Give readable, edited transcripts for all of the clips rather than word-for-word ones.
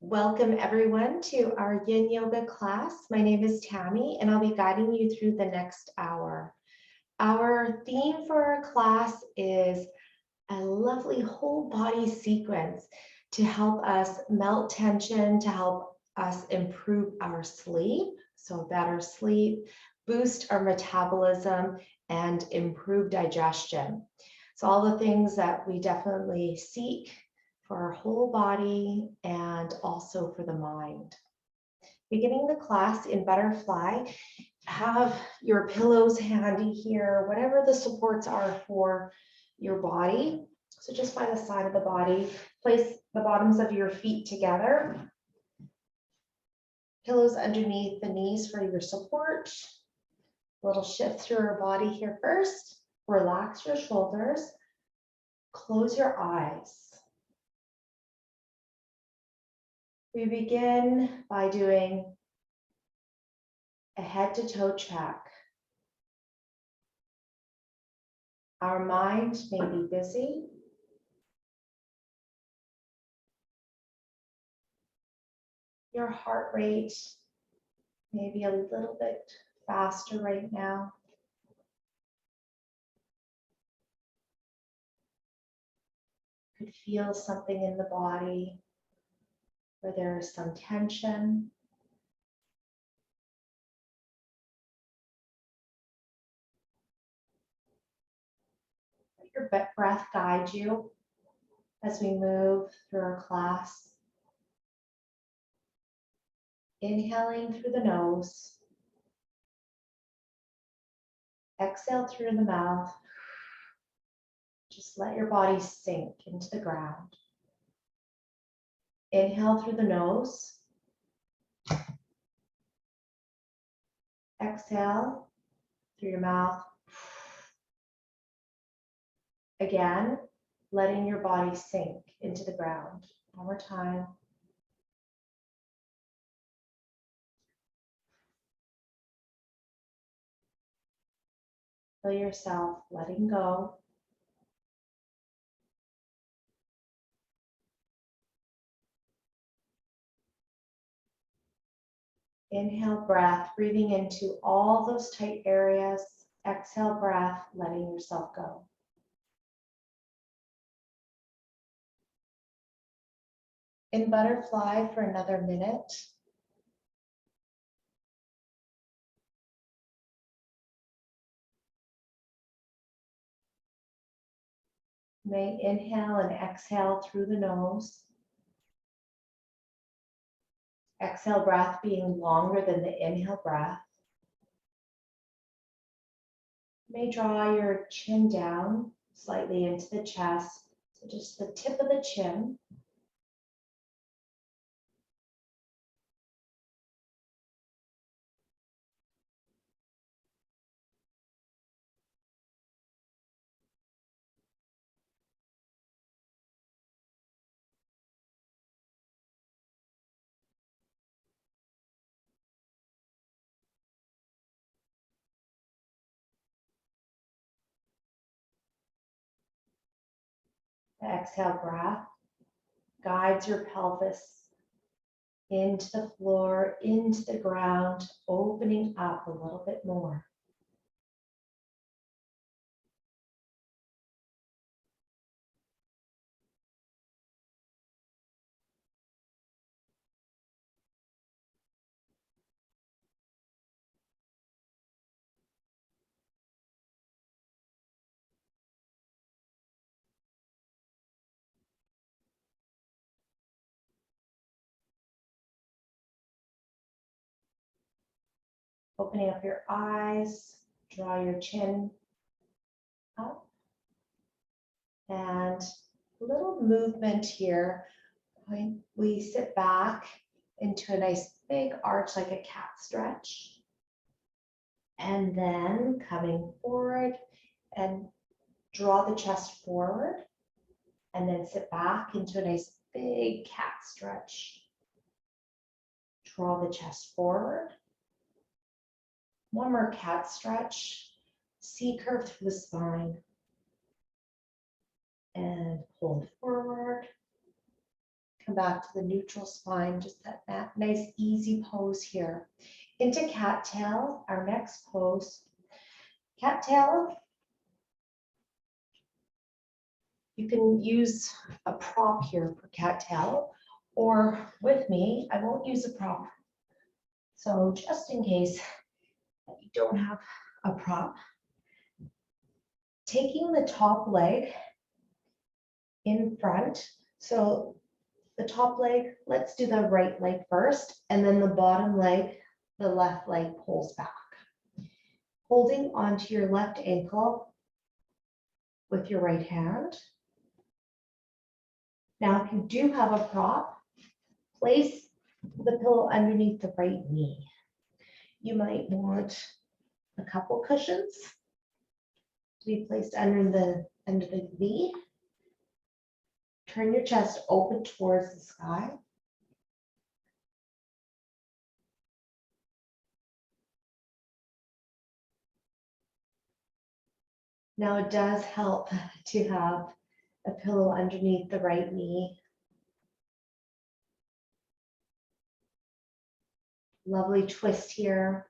Welcome everyone to our Yin Yoga class. My name is Tammy and I'll be guiding you through the next hour. Our theme for our class is a lovely whole body sequence to help us melt tension, to help us improve our sleep, so better sleep, boost our metabolism, and improve digestion. So all the things that we definitely seek for our whole body and also for the mind. Beginning the class in butterfly, have your pillows handy here, whatever the supports are for your body. So just by the side of the body, place the bottoms of your feet together. Pillows underneath the knees for your support. A little shift through our body here first. Relax your shoulders. Close your eyes. We begin by doing a head to toe check. Our mind may be busy. Your heart rate may be a little bit faster right now. You could feel something in the body where there is some tension. Let your breath guide you as we move through our class. Inhaling through the nose. Exhale through the mouth. Just let your body sink into the ground. Inhale through the nose. Exhale through your mouth. Again, letting your body sink into the ground. One more time. Feel yourself letting go. Inhale breath, breathing into all those tight areas. Exhale breath, letting yourself go. In butterfly for another minute. You may inhale and exhale through the nose. Exhale breath being longer than the inhale breath. You may draw your chin down slightly into the chest, so just the tip of the chin. The exhale breath guides your pelvis into the floor, into the ground, opening up a little bit more. Opening up your eyes, draw your chin up, and a little movement here. We sit back into a nice big arch like a cat stretch. And then coming forward and draw the chest forward, and then sit back into a nice big cat stretch. Draw the chest forward. One more cat stretch. C curve through the spine. And pull forward. Come back to the neutral spine, just that nice easy pose here. Into cattail, our next pose. Cattail, you can use a prop here for cattail, or with me, I won't use a prop. So just in case you don't have a prop, taking the top leg in front. So the top leg, let's do the right leg first, and then the bottom leg, the left leg pulls back. Holding onto your left ankle with your right hand. Now, if you do have a prop, place the pillow underneath the right knee. You might want a couple cushions to be placed under the knee. Turn your chest open towards the sky. Now it does help to have a pillow underneath the right knee. Lovely twist here,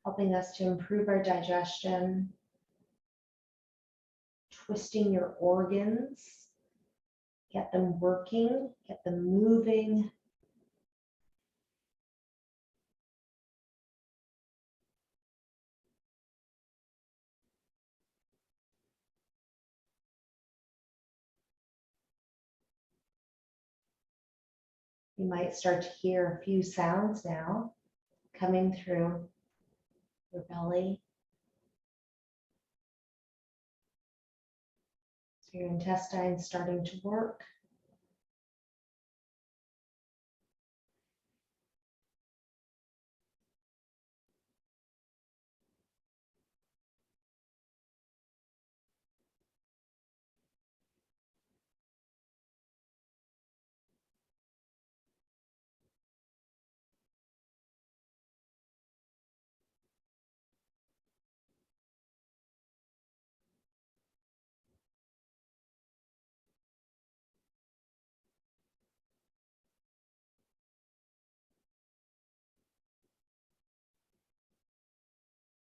helping us to improve our digestion. Twisting your organs, get them working, get them moving. You might start to hear a few sounds now coming through your belly. So your intestines starting to work.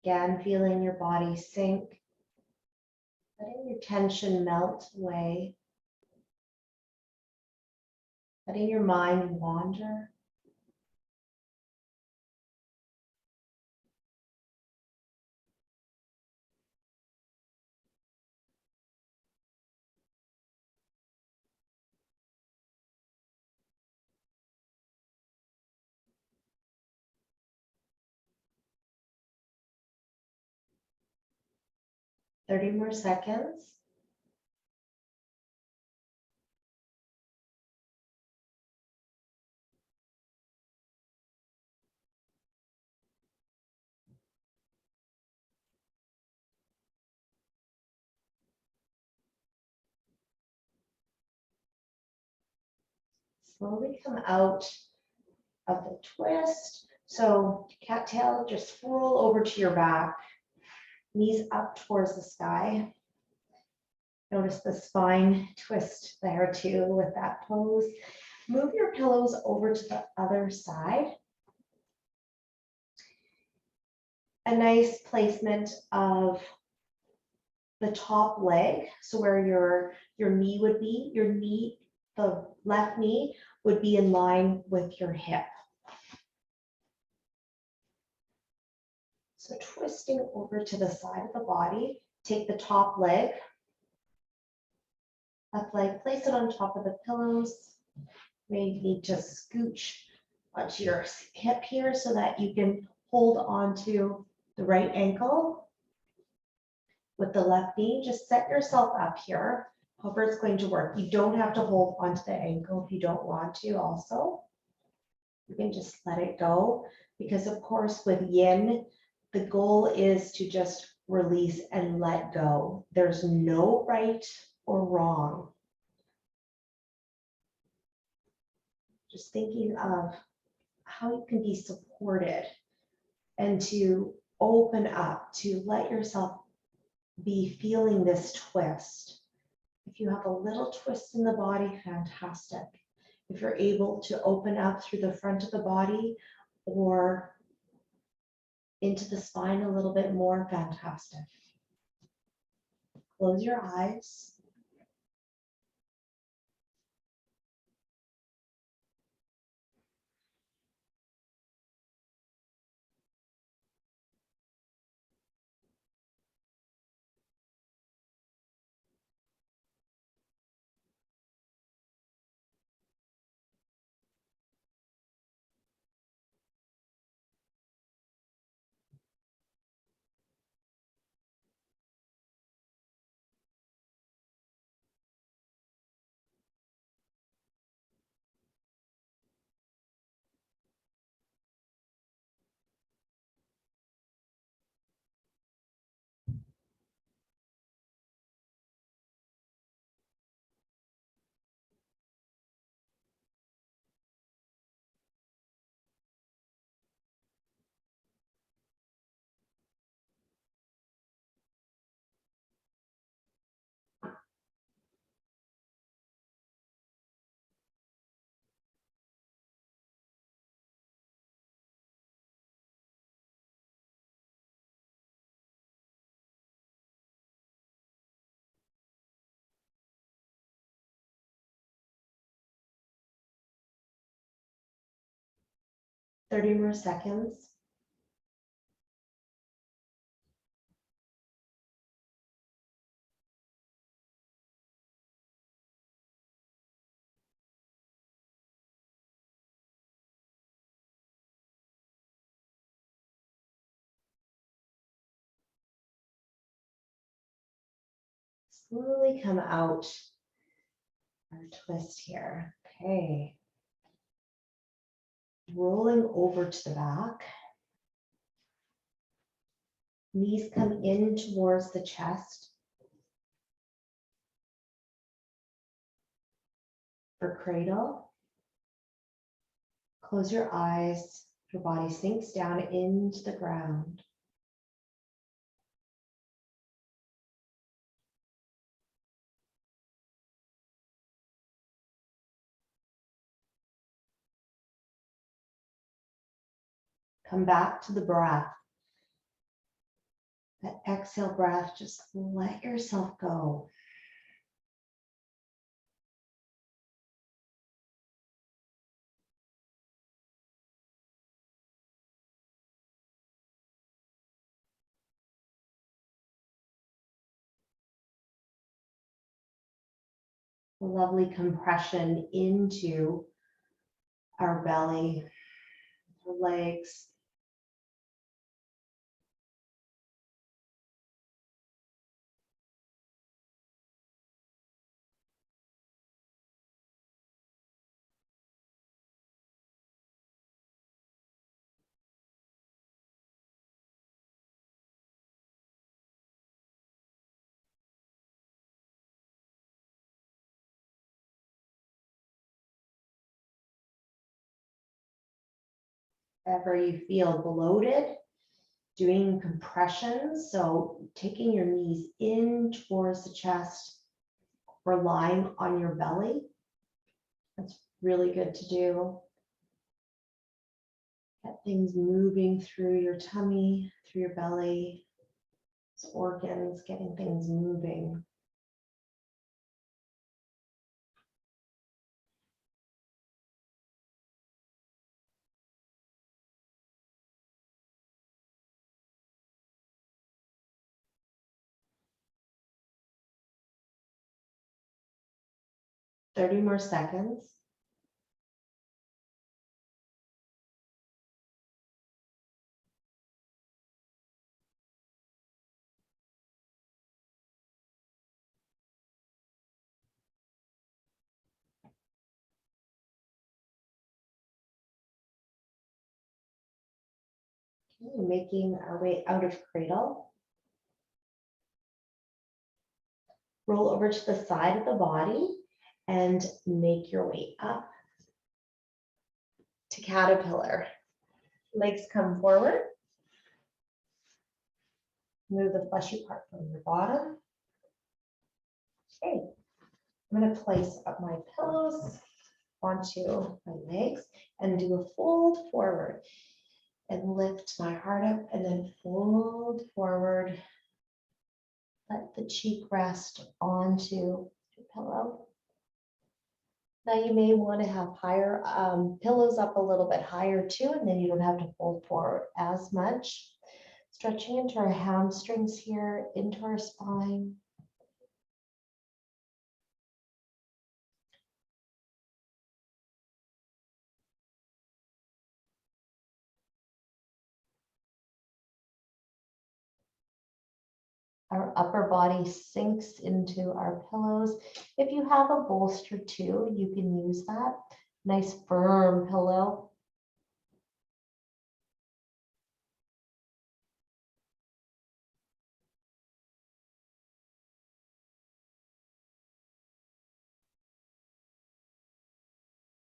Again, feeling your body sink, letting your tension melt away, letting your mind wander. Thirty more seconds. Slowly come out of the twist. So cattail, just roll over to your back, knees up towards the sky. Notice the spine twist there too with that pose. Move your pillows over to the other side. A nice placement of the top leg, so where your knee would be, the left knee would be in line with your hip. So twisting over to the side of the body, take the top leg, left leg, place it on top of the pillows. Maybe you need to scooch onto your hip here so that you can hold onto the right ankle with the left knee. Just set yourself up here, however it's going to work. You don't have to hold onto the ankle if you don't want to also. You can just let it go because of course with yin, the goal is to just release and let go. There's no right or wrong. Just thinking of how you can be supported and to open up, to let yourself be feeling this twist. If you have a little twist in the body, fantastic. If you're able to open up through the front of the body or into the spine a little bit more, fantastic. Close your eyes. Thirty more seconds. Slowly come out our twist here. Okay. Rolling over to the back. Knees come in towards the chest. For cradle. Close your eyes. Your body sinks down into the ground. Come back to the breath. That exhale breath, just let yourself go. A lovely compression into our belly, our legs. Wherever you feel bloated, doing compressions, so taking your knees in towards the chest, relying on your belly. That's really good to do. Get things moving through your tummy, through your belly, organs, getting things moving. Thirty more seconds. Okay, making our way out of cradle. Roll over to the side of the body and make your way up to caterpillar. Legs come forward. Move the fleshy part from your bottom. Okay, I'm going to place up my pillows onto my legs and do a fold forward and lift my heart up and then fold forward. Let the cheek rest onto your pillow. Now you may want to have higher pillows up a little bit higher too, and then you don't have to fold forward as much. Stretching into our hamstrings here, into our spine. Our upper body sinks into our pillows. If you have a bolster too, you can use that. Nice firm pillow.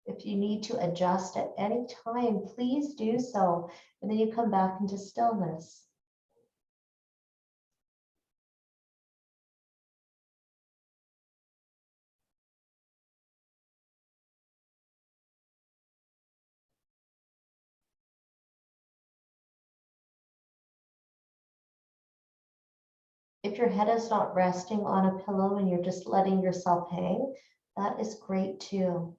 If you need to adjust at any time, please do so. And then you come back into stillness. If your head is not resting on a pillow and you're just letting yourself hang, that is great too.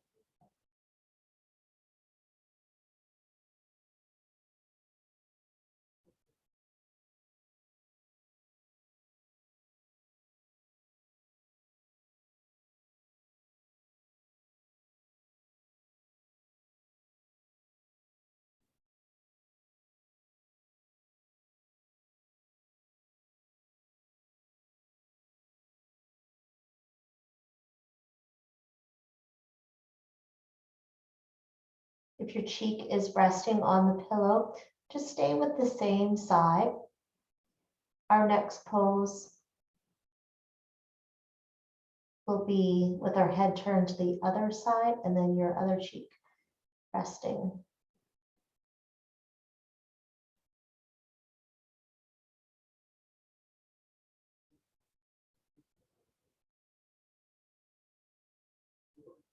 If your cheek is resting on the pillow, just stay with the same side. Our next pose will be with our head turned to the other side and then your other cheek resting.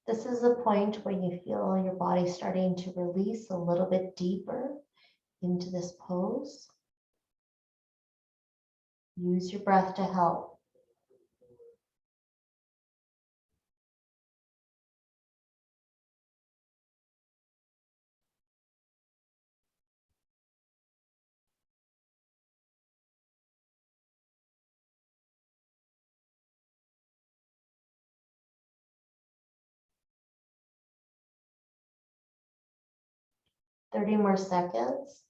This is the point where you feel your body starting to release a little bit deeper into this pose. Use your breath to help. Thirty more seconds.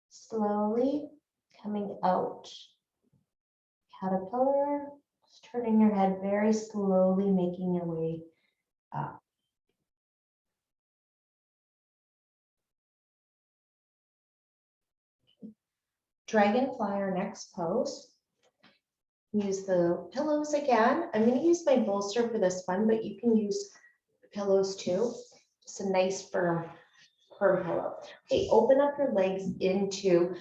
Slowly coming out. Caterpillar, just turning your head very slowly, making your way up. Dragonfly, our next pose. Use the pillows again. I'm going to use my bolster for this one, but you can use pillows too. Just a nice firm pillow. Okay, open up your legs into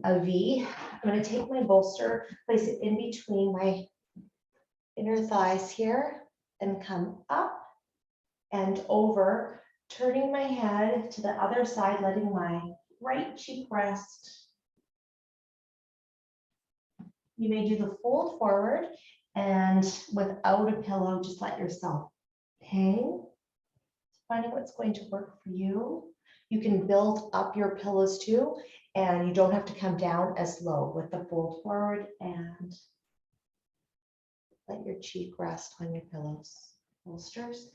a V. I'm going to take my bolster, place it in between my inner thighs here, and come up and over, turning my head to the other side, letting my right cheek rest. You may do the fold forward, and without a pillow, just let yourself hang. Finding what's going to work for you. You can build up your pillows too, and you don't have to come down as low with the fold forward, and let your cheek rest on your pillows. Bolsters.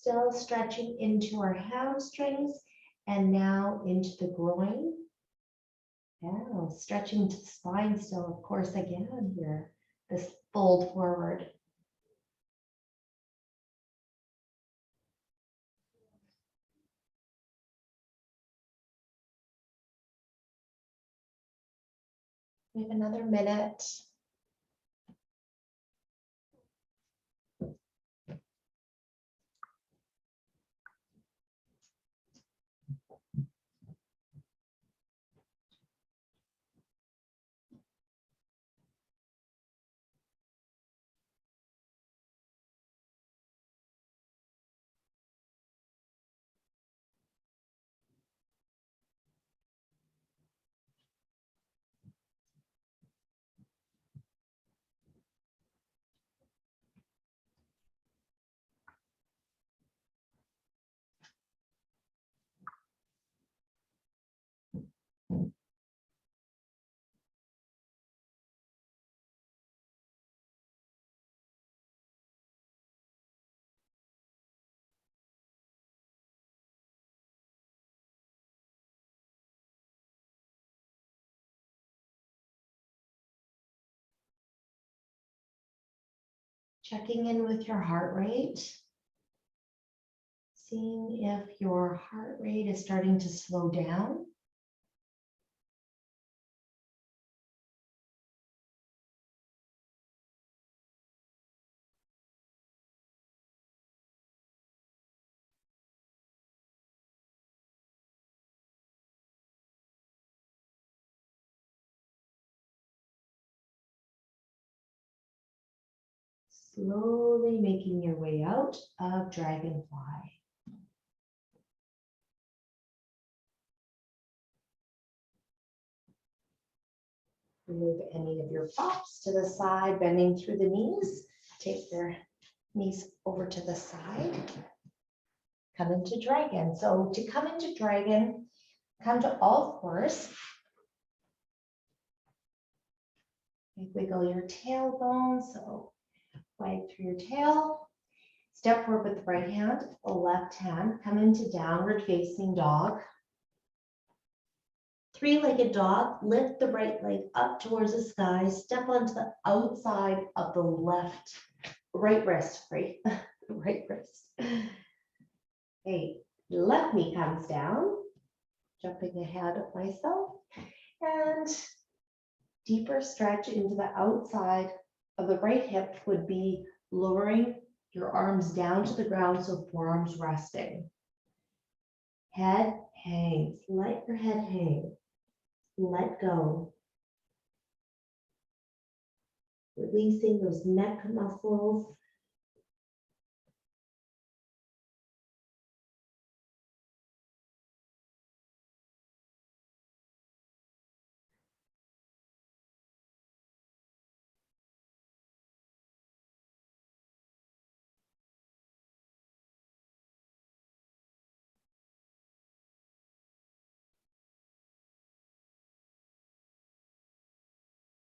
Still stretching into our hamstrings and now into the groin. Yeah, stretching to the spine still, of course, again here. This fold forward. We have another minute. Checking in with your heart rate. Seeing if your heart rate is starting to slow down. Slowly making your way out of dragonfly. Move any of your props to the side, bending through the knees. Take your knees over to the side. Come into dragon. So to come into dragon, come to all fours. Wiggle your tailbone. So wag through your tail. Step forward with the right hand, the left hand. Come into downward facing dog. Three-legged dog, lift the right leg up towards the sky, step onto the outside of the right wrist, right wrist. Okay, left knee comes down, jumping ahead of myself, and deeper stretch into the outside of the right hip would be lowering your arms down to the ground, so forearms resting. Head hangs, let your head hang. Let go. Releasing those neck muscles.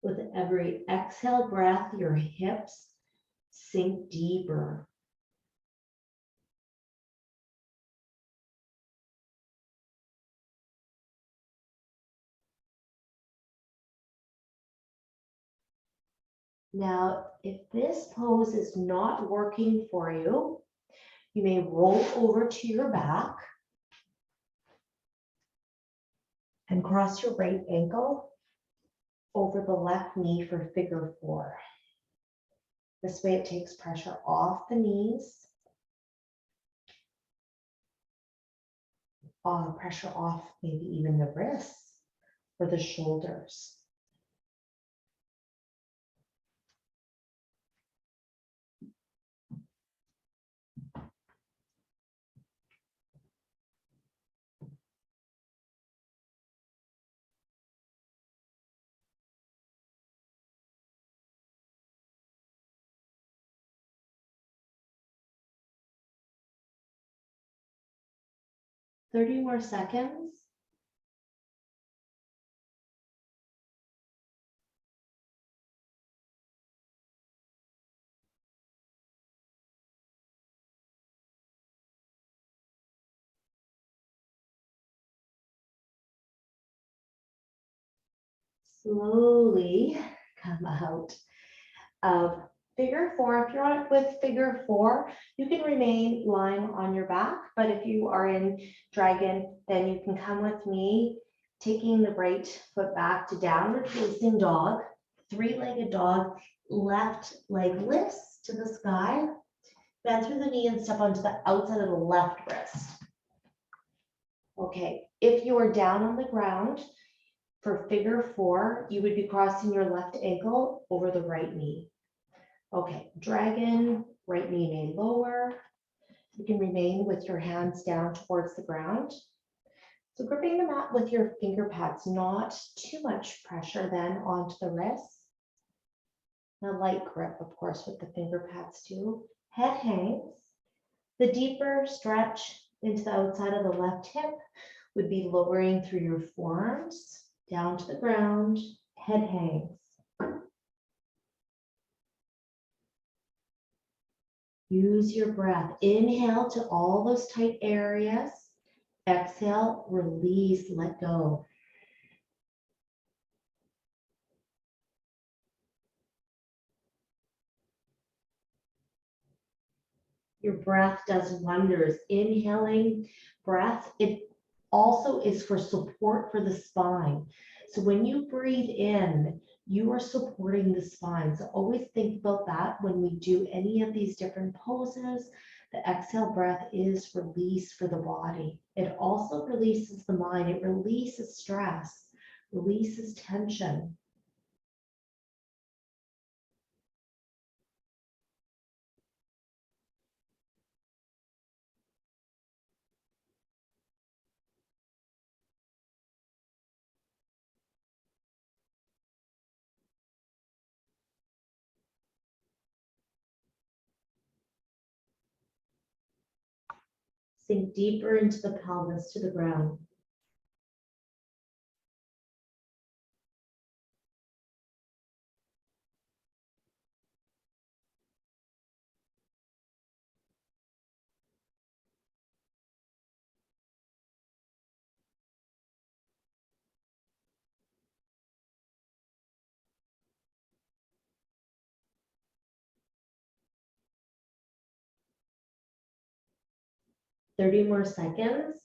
With every exhale breath, your hips sink deeper. Now, if this pose is not working for you, you may roll over to your back and cross your right ankle over the left knee for figure four. This way it takes pressure off the knees, pressure off maybe even the wrists or the shoulders. Thirty more seconds. Slowly come out of figure four. If you're on with figure four, you can remain lying on your back, but if you are in dragon, then you can come with me, taking the right foot back to downward facing dog, three-legged dog, left leg lifts to the sky, bend through the knee and step onto the outside of the left wrist. Okay, if you are down on the ground for figure four, you would be crossing your left ankle over the right knee. Okay, dragon, right knee may lower. You can remain with your hands down towards the ground. So gripping the mat with your finger pads, not too much pressure then onto the wrists. A light grip, of course, with the finger pads too. Head hangs. The deeper stretch into the outside of the left hip would be lowering through your forearms, down to the ground, head hangs. Use your breath. Inhale to all those tight areas. Exhale, release, let go. Your breath does wonders. Inhaling breath, it also is for support for the spine. So when you breathe in, you are supporting the spine. So always think about that when we do any of these different poses. The exhale breath is release for the body. It also releases the mind. It releases stress, releases tension. Sink deeper into the pelvis to the ground. Thirty more seconds.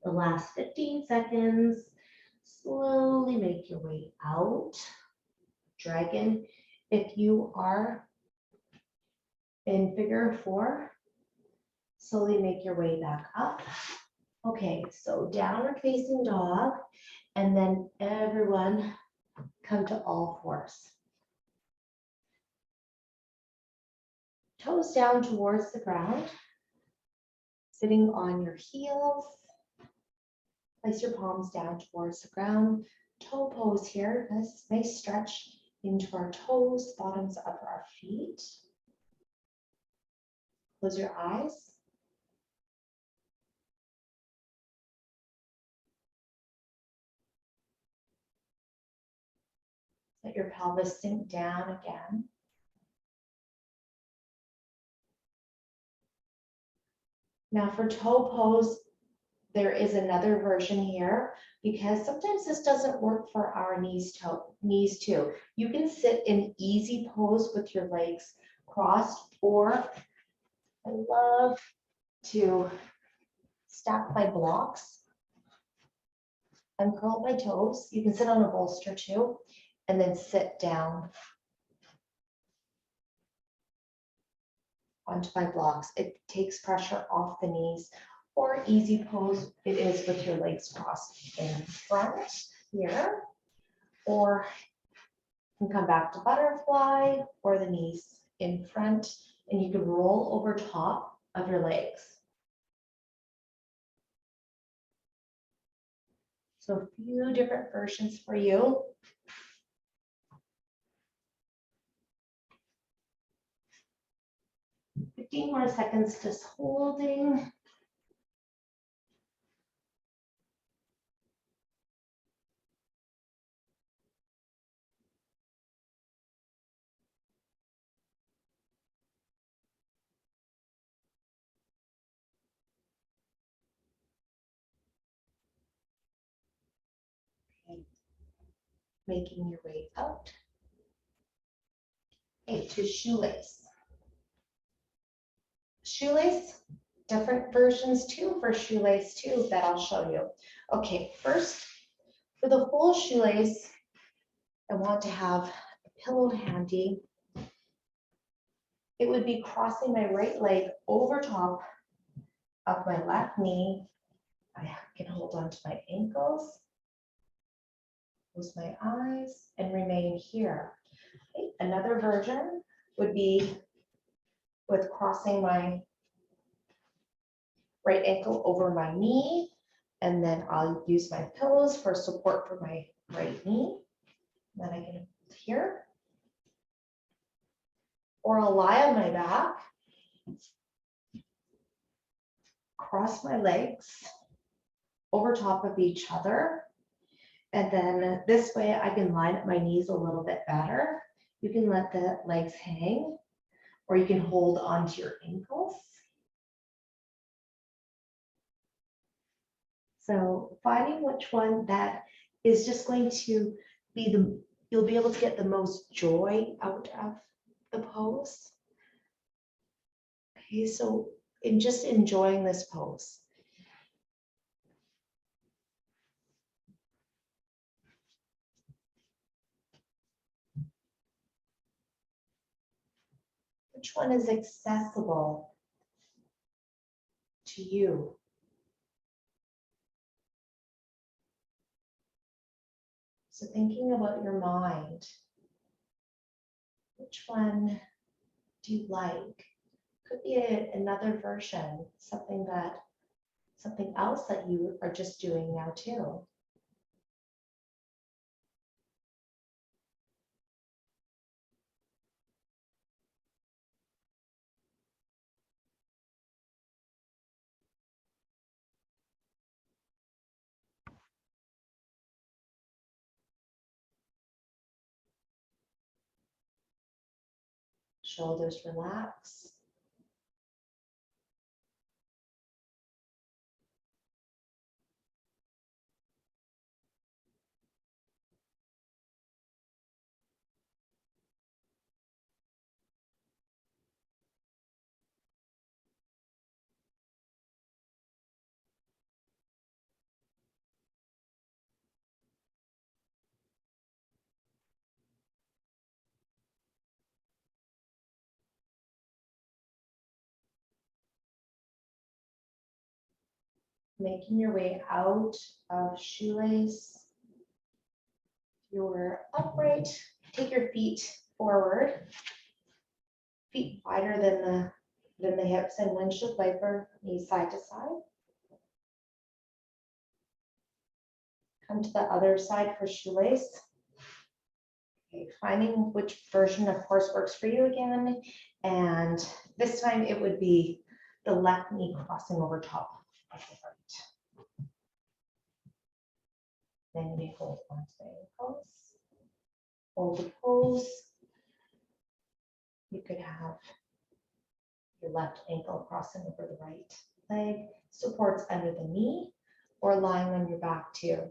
The last 15 seconds, slowly make your way out. Dragon, if you are in figure four, slowly make your way back up. Okay, so downward facing dog, and then everyone come to all fours. Toes down towards the ground, sitting on your heels. Place your palms down towards the ground. Toe pose here, nice stretch into our toes, bottoms of our feet. Close your eyes. Let your pelvis sink down again. Now for toe pose, there is another version here because sometimes this doesn't work for our knees too. You can sit in easy pose with your legs crossed, or I love to stack my blocks and curl my toes. You can sit on a bolster too, and then sit down onto my blocks. It takes pressure off the knees. Or easy pose, it is with your legs crossed in front here, or you can come back to butterfly or the knees in front, and you can roll over top of your legs. So a few different versions for you. Fifteen more seconds, just holding. making your way out. Okay, to shoelace. Shoelace, different versions too for shoelace too that I'll show you. Okay, first, for the full shoelace, I want to have a pillow handy. It would be crossing my right leg over top of my left knee. I can hold on to my ankles, close my eyes, and remain here. Okay, another version would be with crossing my right ankle over my knee, and then I'll use my pillows for support for my right knee. Then I can hold here. Or I'll lie on my back, cross my legs over top of each other. And then this way I can line up my knees a little bit better. You can let the legs hang, or you can hold onto your ankles. So finding which one that is just going to be you'll be able to get the most joy out of the pose. Okay, so in just enjoying this pose. Which one is accessible to you? So thinking about your mind, which one do you like? Could be another version, something else that you are just doing now too. Shoulders relax. Making your way out of shoelace. You're upright. Take your feet forward. Feet wider than the hips, and windshield wiper, knees side to side. Come to the other side for shoelace. Okay, finding which version of course works for you again. And this time it would be the left knee crossing over top of the right. Then you may hold onto the ankles. Hold the pose. You could have your left ankle crossing over the right leg, supports under the knee, or lying on your back too.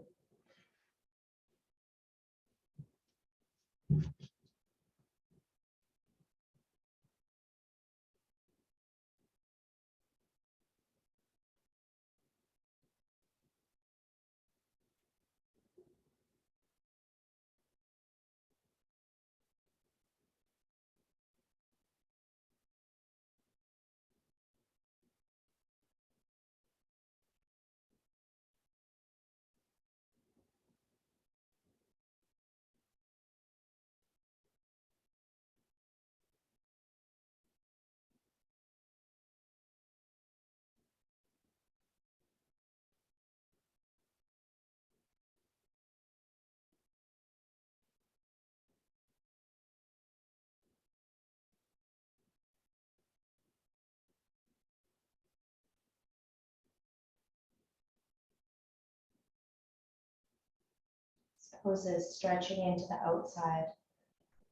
Pose is stretching into the outside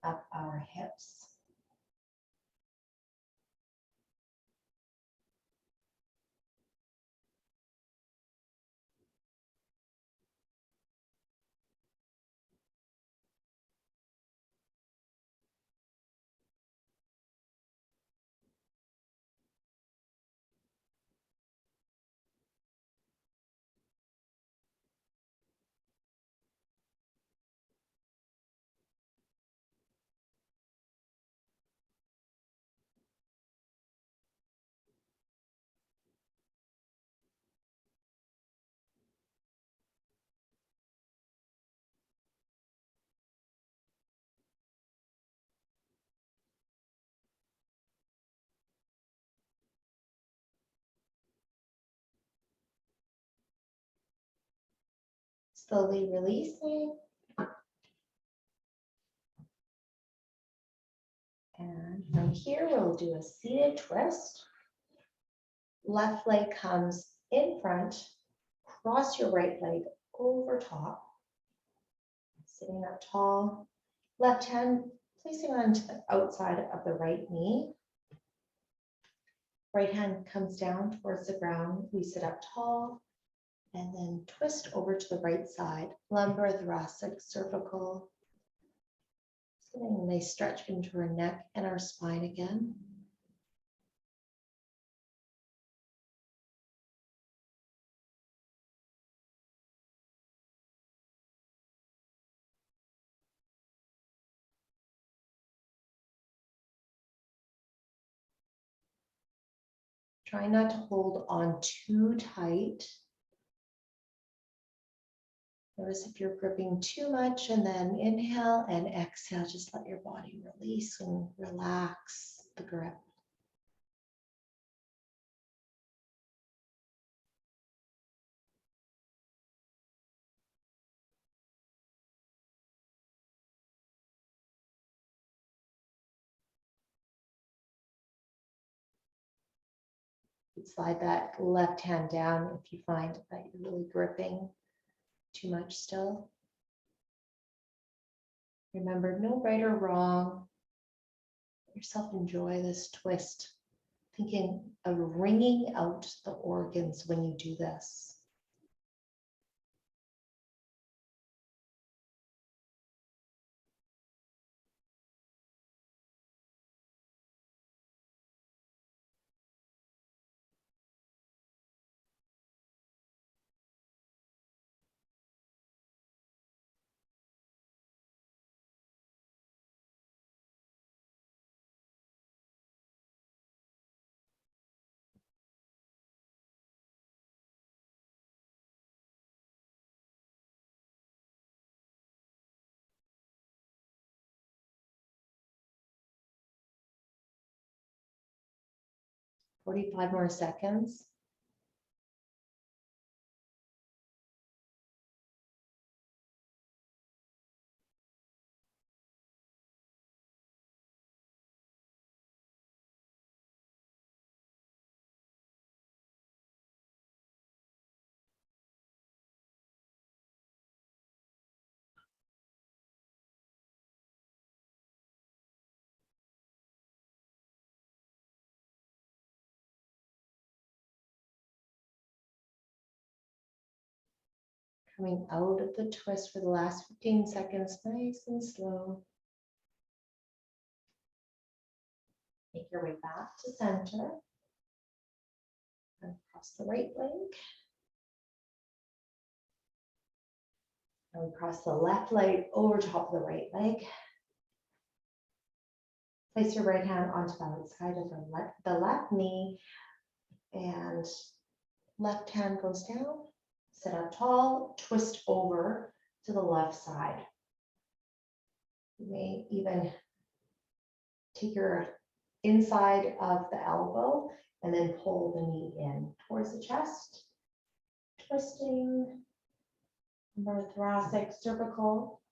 of our hips. Slowly releasing. And from here, we'll do a seated twist. Left leg comes in front. Cross your right leg over top. Sitting up tall. Left hand placing onto the outside of the right knee. Right hand comes down towards the ground. We sit up tall and then twist over to the right side. Lumbar, thoracic, cervical. Getting a nice stretch into our neck and our spine again. Try not to hold on too tight. Notice if you're gripping too much, and then inhale and exhale, just let your body release and relax the grip. Slide that left hand down if you find that you're really gripping too much still. Remember, no right or wrong. Let yourself enjoy this twist. Thinking of wringing out the organs when you do this. "45 more seconds." Coming out of the twist for the last 15 seconds, nice and slow. Make your way back to center. And cross the right leg. And we cross the left leg over top of the right leg. Place your right hand onto the outside of the left knee, and left hand goes down. Sit up tall, twist over to the left side. You may even take your inside of the elbow and then pull the knee in towards the chest. Twisting, lumbar, thoracic, cervical.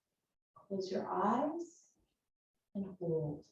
Close your eyes and hold.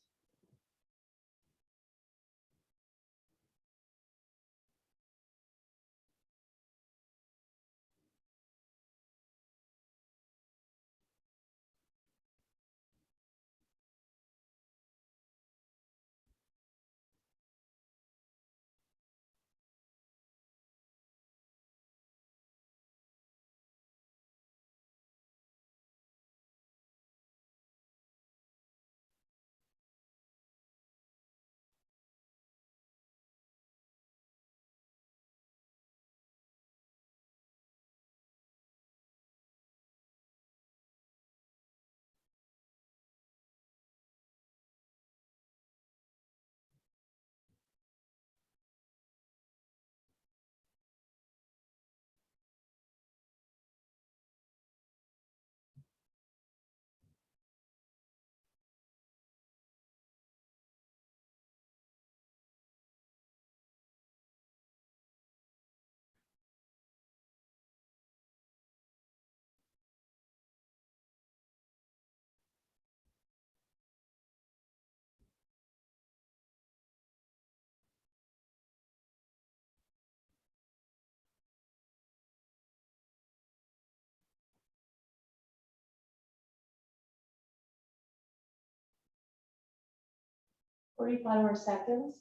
45 more seconds.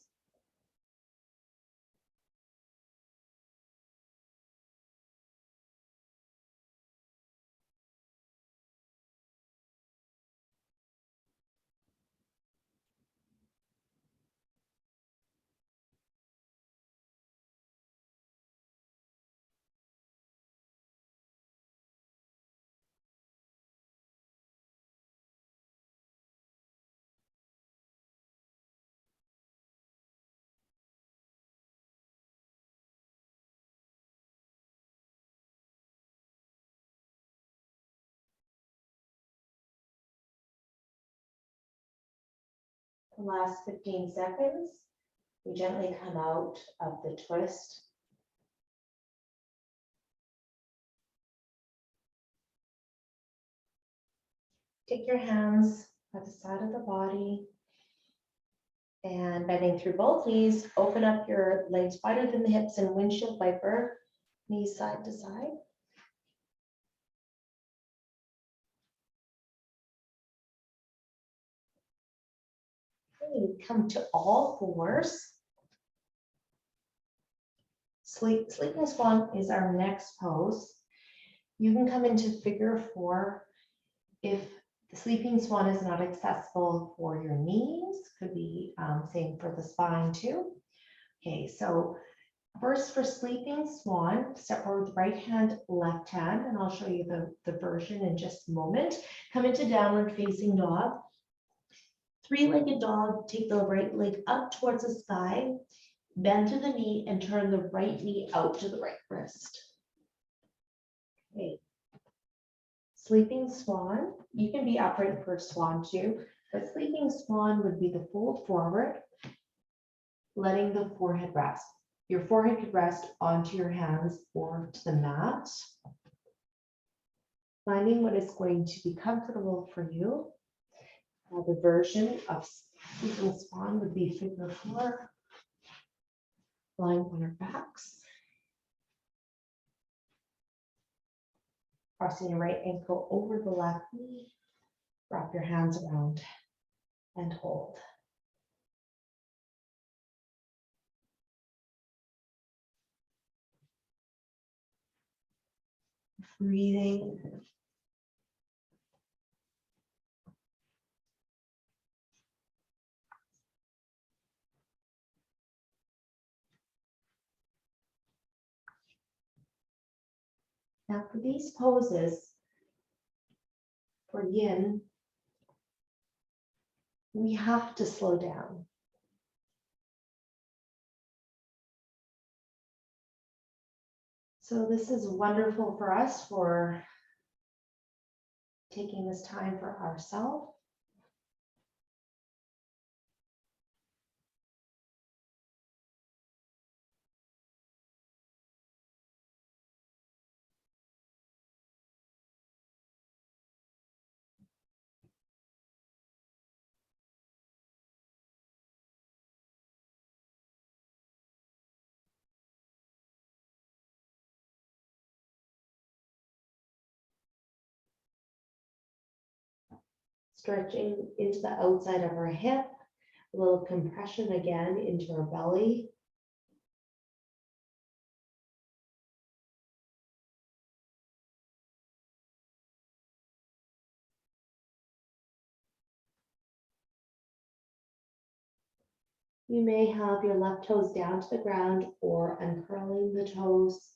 The last 15 seconds, we gently come out of the twist. Take your hands at the side of the body and bending through both knees, open up your legs wider than the hips and windshield wiper, knees side to side. Okay, come to all fours. Sleeping Swan is our next pose. You can come into figure 4 if the Sleeping Swan is not accessible for your knees. Could be same for the spine too. Okay, so first for Sleeping Swan, step forward with right hand, left hand, and I'll show you the version in just a moment. Come into downward facing dog. Three-legged dog, take the right leg up towards the sky, bend to the knee and turn the right knee out to the right wrist. Okay. Sleeping Swan, you can be upright for Swan too, but Sleeping Swan would be the fold forward, letting the forehead rest. Your forehead could rest onto your hands or to the mat. Finding what is going to be comfortable for you. The version of Sleeping Swan would be figure 4, lying on our backs. Crossing your right ankle over the left knee. Wrap your hands around and hold. Breathing. Now for these poses, for Yin, we have to slow down. So this is wonderful for us for taking this time for ourselves. Stretching into the outside of our hip, a little compression again into our belly. You may have your left toes down to the ground or uncurling the toes,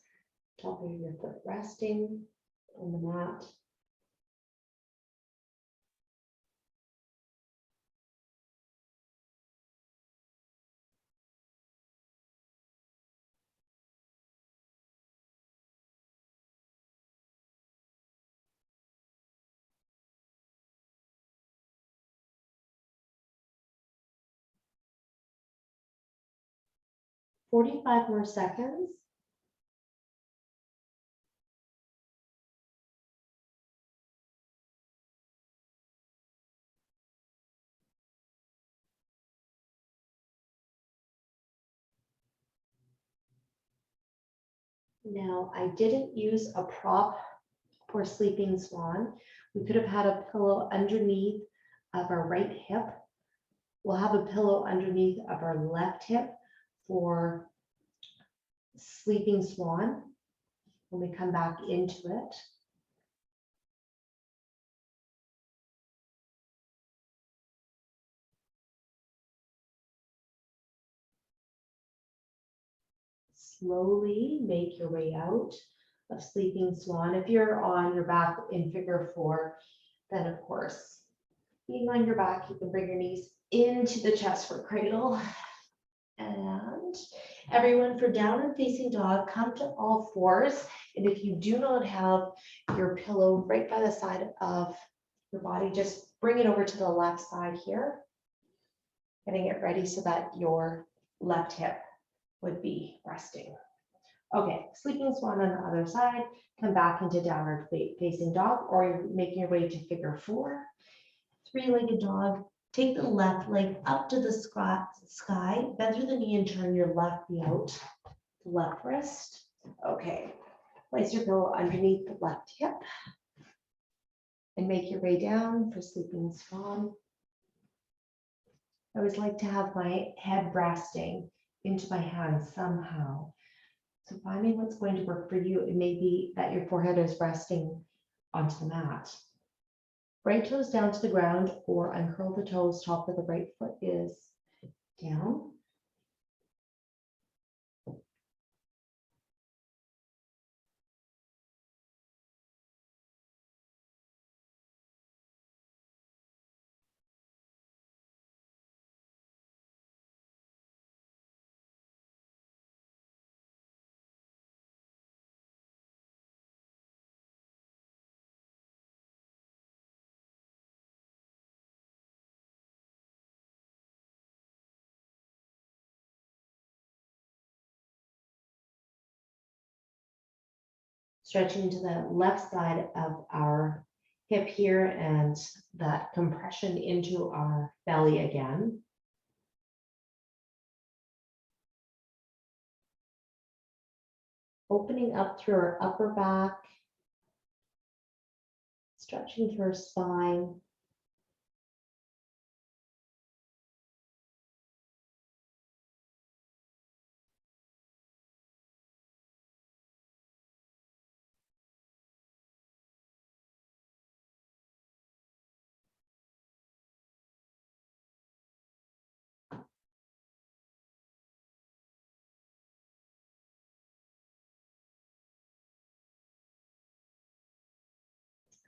top of your foot resting on the mat. "45 more seconds. Now, I didn't use a prop for Sleeping Swan. We could have had a pillow underneath of our right hip We'll have a pillow underneath of our left hip for sleeping swan when we come back into it. Slowly make your way out of sleeping swan. If you're on your back in figure 4, then of course, being on your back, you can bring your knees into the chest for cradle. And everyone, for downward facing dog, come to all fours. And if you do not have your pillow right by the side of your body, just bring it over to the left side here, getting it ready so that your left hip would be resting. Okay, sleeping swan on the other side, come back into downward facing dog, or you're making your way to figure 4. Three-legged dog, take the left leg up to the sky, bend through the knee and turn your left knee out, left wrist. Okay, place your pillow underneath the left hip and make your way down for sleeping swan. I always like to have my head resting into my hands somehow. So finding what's going to work for you. It may be that your forehead is resting onto the mat. Right toes down to the ground, or uncurl the toes, top of the right foot is down. Stretching to the left side of our hip here and that compression into our belly again. Opening up through our upper back, stretching through our spine.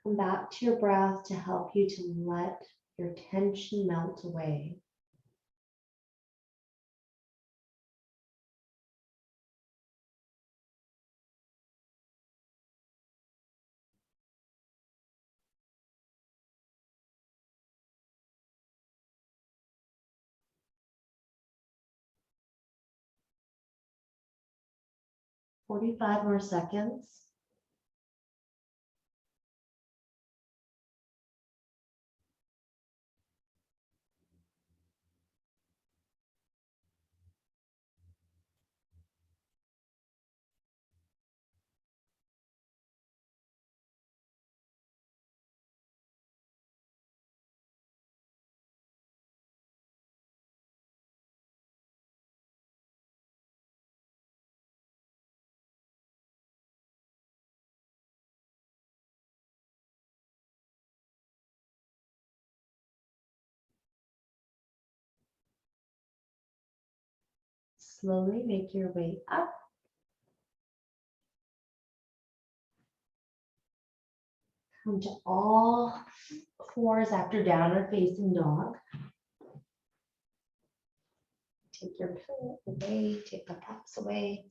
Come back to your breath to help you to let your tension melt away. "45 more seconds. Slowly make your way up. Come to all fours after downward facing dog. Take your pillow away, take the props away,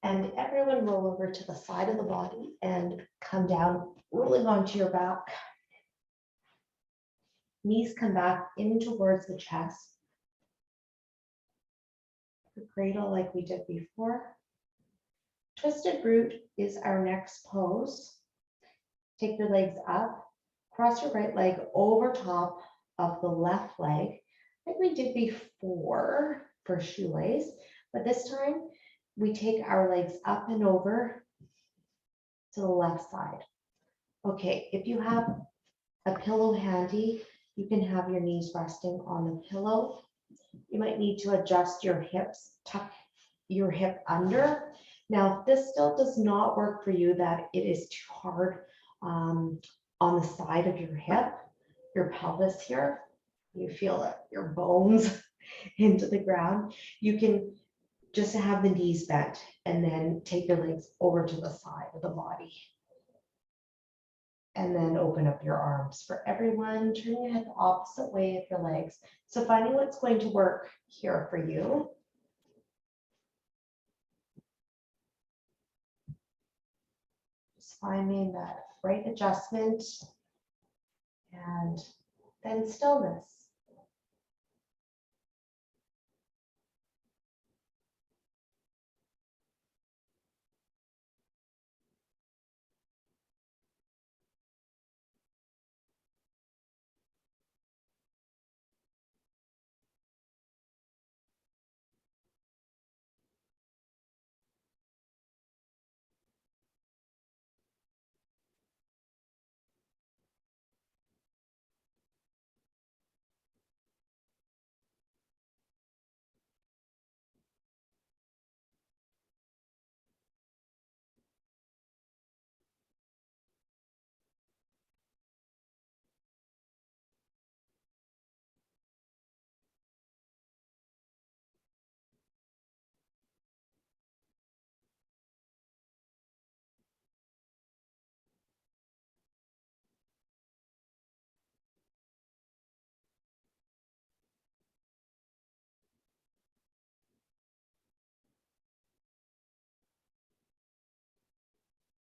and everyone roll over to the side of the body and come down, rolling onto your back. Knees come back in towards the chest. The cradle like we did before. Twisted root is our next pose. Take your legs up, cross your right leg over top of the left leg, like we did before for shoelace, but this time we take our legs up and over to the left side. Okay, if you have a pillow handy, you can have your knees resting on the pillow You might need to adjust your hips, tuck your hip under. Now, if this still does not work for you, that it is too hard on the side of your hip, your pelvis here, you feel it, your bones into the ground, you can just have the knees bent and then take your legs over to the side of the body. And then open up your arms. For everyone, turn your head the opposite way of your legs. So finding what's going to work here for you. Just finding that right adjustment and then stillness.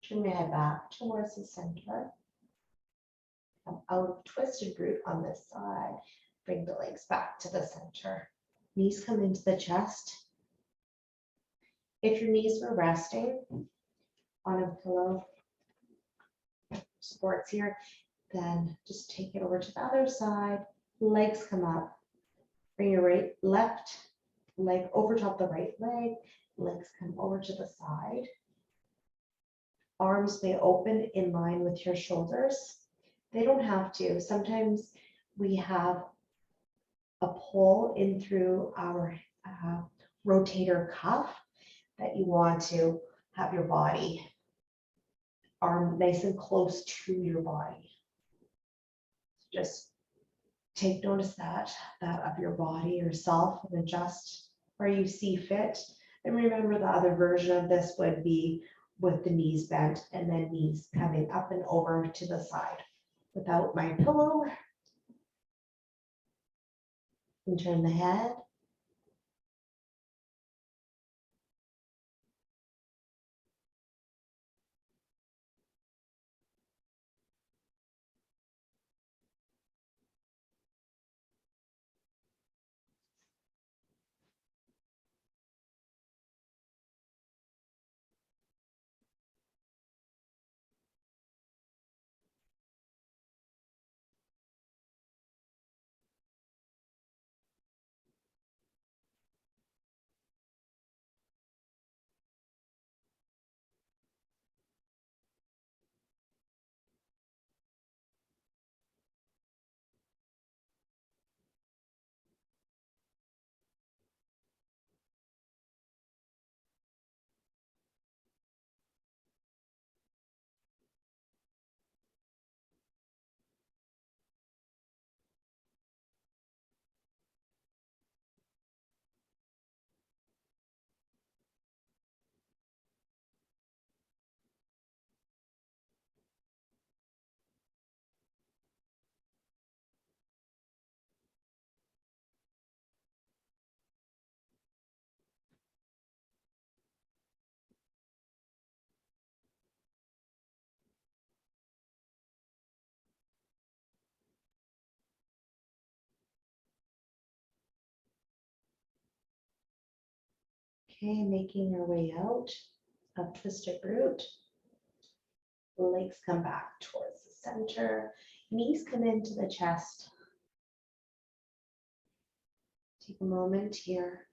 Turn your head back towards the center. Come out of twisted root on this side. Bring the legs back to the center. Knees come into the chest. If your knees were resting on a pillow, supports here, then just take it over to the other side. Legs come up. Bring your left leg over top the right leg. Legs come over to the side. Arms may open in line with your shoulders. They don't have to. Sometimes we have a pull in through our rotator cuff that you want to have your body, arm nice and close to your body. Just take notice that of your body, yourself, and adjust where you see fit. And remember, the other version of this would be with the knees bent and then knees coming up and over to the side. Without my pillow, and turn the head. Okay, making your way out of twisted root. Legs come back towards the center. Knees come into the chest. Take a moment here.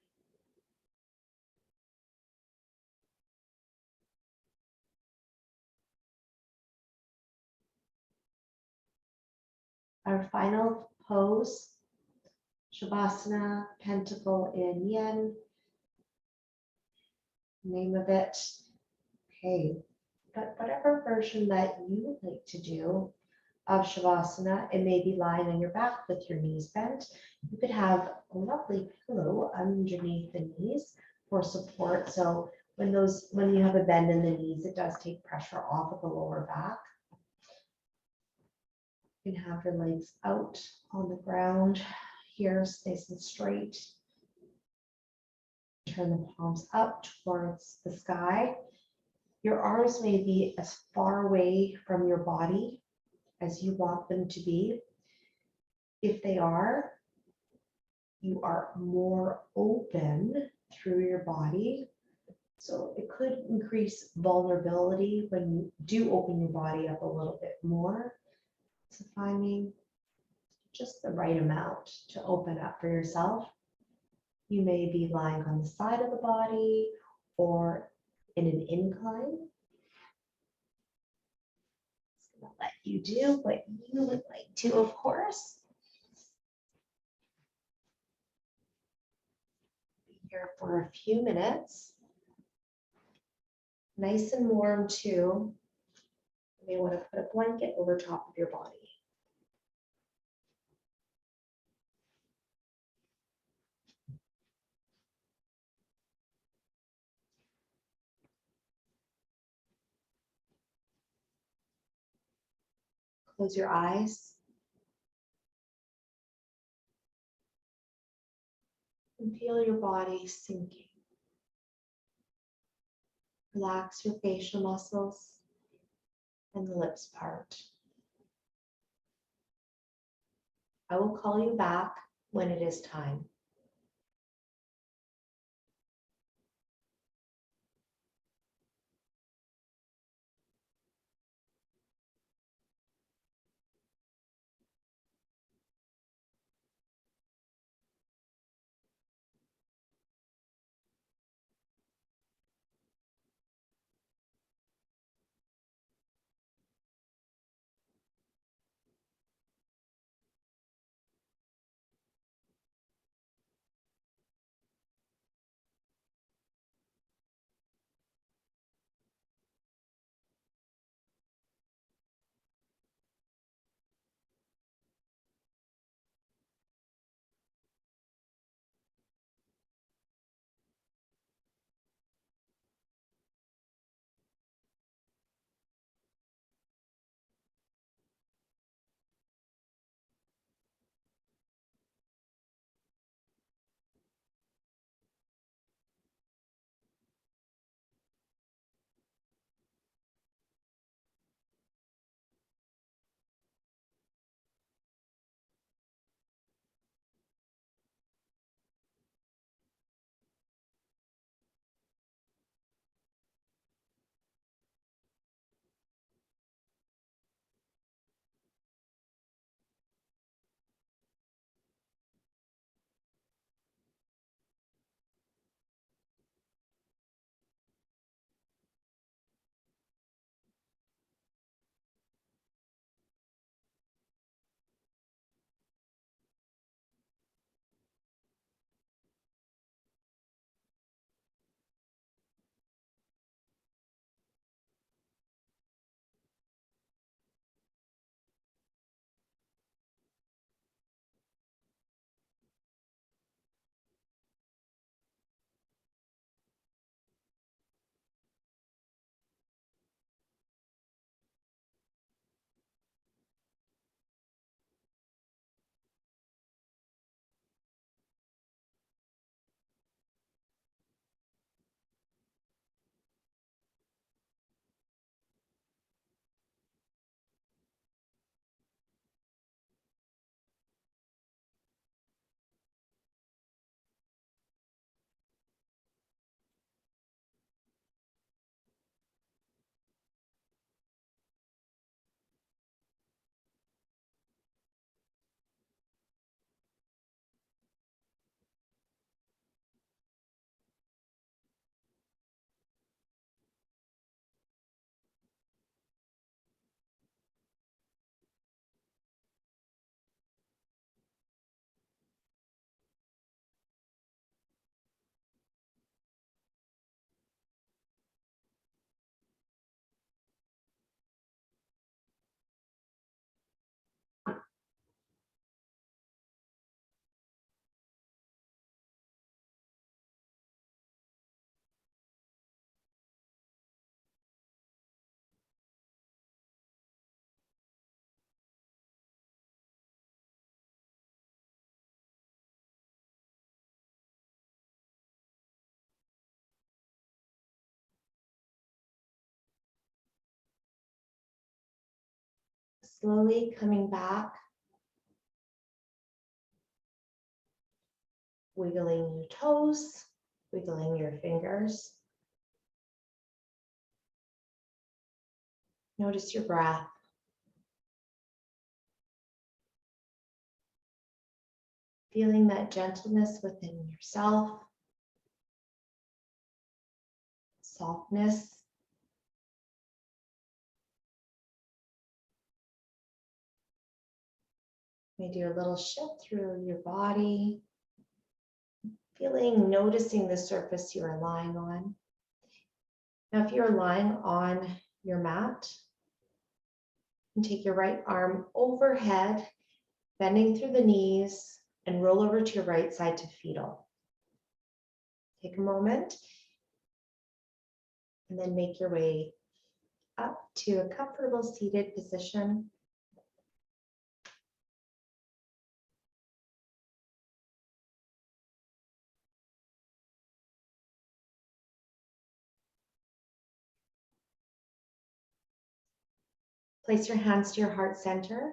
Our final pose Shavasana, pentacle in yin, name of it. Okay, but whatever version that you would like to do of Shavasana, it may be lying on your back with your knees bent. You could have a lovely pillow underneath the knees for support. So when you have a bend in the knees, it does take pressure off of the lower back. You can have your legs out on the ground here, nice and straight. Turn the palms up towards the sky. Your arms may be as far away from your body as you want them to be. If they are, you are more open through your body. So it could increase vulnerability when you do open your body up a little bit more. So finding just the right amount to open up for yourself. You may be lying on the side of the body or in an incline. Just gonna let you do what you would like to, of course. Be here for a few minutes. Nice and warm too. You may want to put a blanket over top of your body. Close your eyes. And feel your body sinking. Relax your facial muscles and the lips part. I will call you back when it is time. Slowly coming back, wiggling your toes, wiggling your fingers. Notice your breath. Feeling that gentleness within yourself, softness. May do a little shift through your body, noticing the surface you are lying on. Now, if you're lying on your mat, you can take your right arm overhead, bending through the knees, and roll over to your right side to fetal. Take a moment, and then make your way up to a comfortable seated position. Place your hands to your heart center.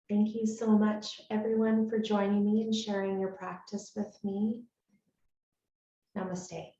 Thank you so much, everyone, for joining me and sharing your practice with me. Namaste.